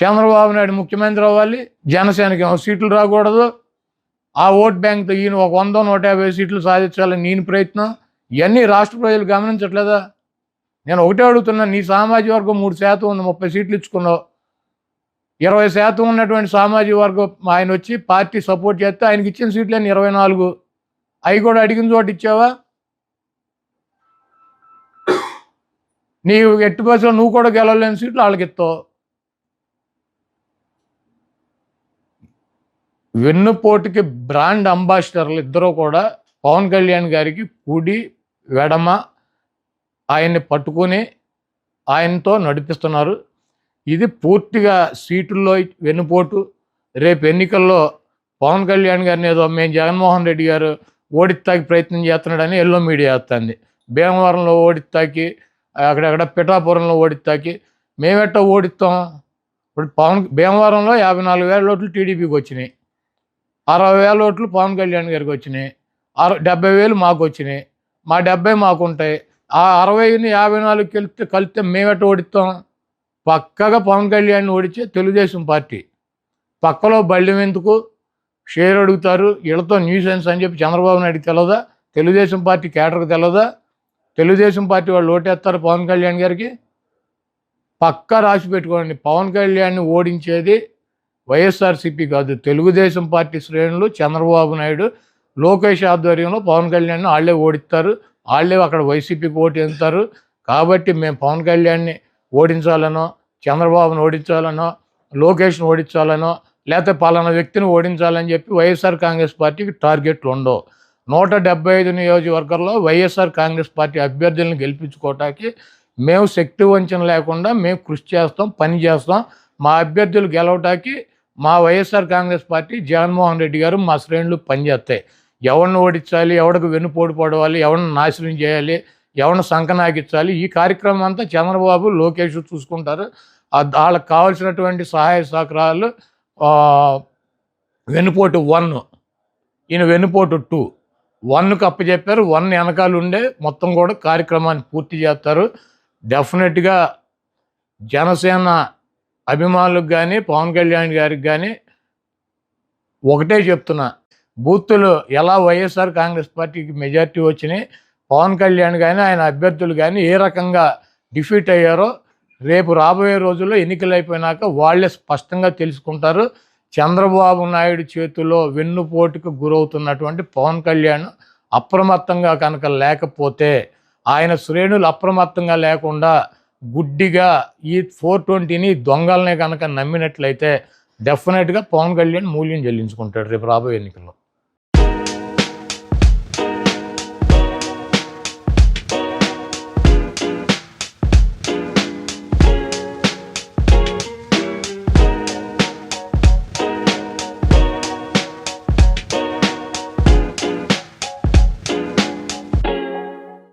చంద్రబాబు నాయుడు ముఖ్యమంత్రి అవ్వాలి, జనసేనకి సీట్లు రాకూడదు, ఆ ఓట్ బ్యాంక్తో ఈయన ఒక 100-150 సీట్లు సాధించాలని నేను ప్రయత్నం. ఇవన్నీ రాష్ట్ర ప్రజలు గమనించట్లేదా? నేను ఒకటే అడుగుతున్నా, నీ సామాజిక వర్గం 3% ఉంది, 30 సీట్లు ఇచ్చుకున్నావు. 20% ఉన్నటువంటి సామాజిక వర్గం ఆయన వచ్చి పార్టీ సపోర్ట్ చేస్తే ఆయనకి ఇచ్చిన సీట్లని 24, అవి కూడా అడిగిన చోట ఇచ్చావా? నీవు ఎట్టి బస్సులో నువ్వు కూడా గెలవలేని సీట్లు వాళ్ళకి ఇస్తావు. వెన్నుపోటుకి బ్రాండ్ అంబాసిడర్లు ఇద్దరు కూడా పవన్ కళ్యాణ్ గారికి కుడి వెడమ ఆయన్ని పట్టుకొని ఆయనతో నడిపిస్తున్నారు. ఇది పూర్తిగా సీటుల్లో వెన్నుపోటు. రేపు ఎన్నికల్లో పవన్ కళ్యాణ్ గారిని ఏదో మేము జగన్మోహన్ రెడ్డి గారు ఓడిస్తాకి ప్రయత్నం చేస్తున్నాడని ఎల్లో మీడియా వస్తుంది. భీమవరంలో ఓడిస్తాకి, అక్కడక్కడ పిఠాపురంలో ఓడిస్తాకి. మేమెట్టా ఓడిస్తాం? ఇప్పుడు భీమవరంలో 54,000 ఓట్లు టీడీపీకి వచ్చినాయి, 60,000 ఓట్లు పవన్ కళ్యాణ్ గారికి వచ్చినాయి, 70,000 మాకు వచ్చినాయి. మా 70 మాకు ఉంటాయి. ఆ 60ని 54 కలిస్తే మేమెట్ట ఓడిస్తాం? పక్కగా పవన్ కళ్యాణ్ ఓడించే తెలుగుదేశం పార్టీ. పక్కలో బళ్ళెం ఎందుకు, షేర్ అడుగుతారు, వీళ్ళతో న్యూసెన్స్ అని చెప్పి చంద్రబాబు నాయుడికి తెలియదా? తెలుగుదేశం పార్టీ కేడర్కి తెలియదా? తెలుగుదేశం పార్టీ వాళ్ళు ఓటేస్తారు పవన్ కళ్యాణ్ గారికి. పక్కా రాసి పెట్టుకోండి, పవన్ కళ్యాణ్ని ఓడించేది వైఎస్ఆర్సీపీ కాదు, తెలుగుదేశం పార్టీ శ్రేణులు, చంద్రబాబు నాయుడు, లోకేష్ ఆధ్వర్యంలో పవన్ కళ్యాణ్ని వాళ్ళే ఓడిస్తారు. వాళ్ళే అక్కడ వైసీపీకి ఓటు వేస్తారు. కాబట్టి మేము పవన్ కళ్యాణ్ని ఓడించాలనో, చంద్రబాబును ఓడించాలనో, లోకేష్ను ఓడించాలనో, లేకపోతే పలానా వ్యక్తిని ఓడించాలని చెప్పి వైఎస్ఆర్ కాంగ్రెస్ పార్టీకి టార్గెట్లు ఉండవు. 175 నియోజకవర్గాల్లో వైఎస్ఆర్ కాంగ్రెస్ పార్టీ అభ్యర్థులను గెలిపించుకోవటానికి మేము శక్తి వంచన లేకుండా మేము కృషి చేస్తాం, పని చేస్తాం. మా అభ్యర్థులు గెలవటానికి మా వైఎస్ఆర్ కాంగ్రెస్ పార్టీ, జగన్మోహన్ రెడ్డి గారు, మా శ్రేణులు పనిచేస్తాయి. ఎవరిని ఓడించాలి, ఎవరికి వెన్నుపోటు పడవాలి, ఎవరిని నాశనం చేయాలి, ఎవరిని సంకనాకించాలి, ఈ కార్యక్రమం అంతా చంద్రబాబు, లోకేష్ చూసుకుంటారు. వాళ్ళకి కావాల్సినటువంటి సహాయ సహకారాలు వెన్నుపోటు 1, ఈయన వెన్నుపోటు 2. 1కు అప్పచెప్పారు. 1 వెనకాల ఉండే మొత్తం కూడా కార్యక్రమాన్ని పూర్తి చేస్తారు. డెఫినెట్గా జనసేన అభిమానులకు కానీ, పవన్ కళ్యాణ్ గారికి కానీ ఒకటే చెప్తున్నా, బూతులు ఎలా వైఎస్ఆర్ కాంగ్రెస్ పార్టీకి మెజార్టీ వచ్చినాయి, పవన్ కళ్యాణ్ కానీ ఆయన అభ్యర్థులు కానీ ఏ రకంగా డిఫీట్ అయ్యారో రేపు రాబోయే రోజుల్లో ఎన్నికలు అయిపోయినాక వాళ్ళే స్పష్టంగా తెలుసుకుంటారు. చంద్రబాబు నాయుడు చేతిలో వెన్నుపోటుకు గురవుతున్నటువంటి పవన్ కళ్యాణ్ అప్రమత్తంగా కనుక లేకపోతే, ఆయన శ్రేణులు అప్రమత్తంగా లేకుండా గుడ్డిగా ఈ 420ని దొంగలనే కనుక నమ్మినట్లయితే డెఫినెట్గా పవన్ కళ్యాణ్ మూల్యం చెల్లించుకుంటాడు రేపు రాబోయే ఎన్నికల్లో.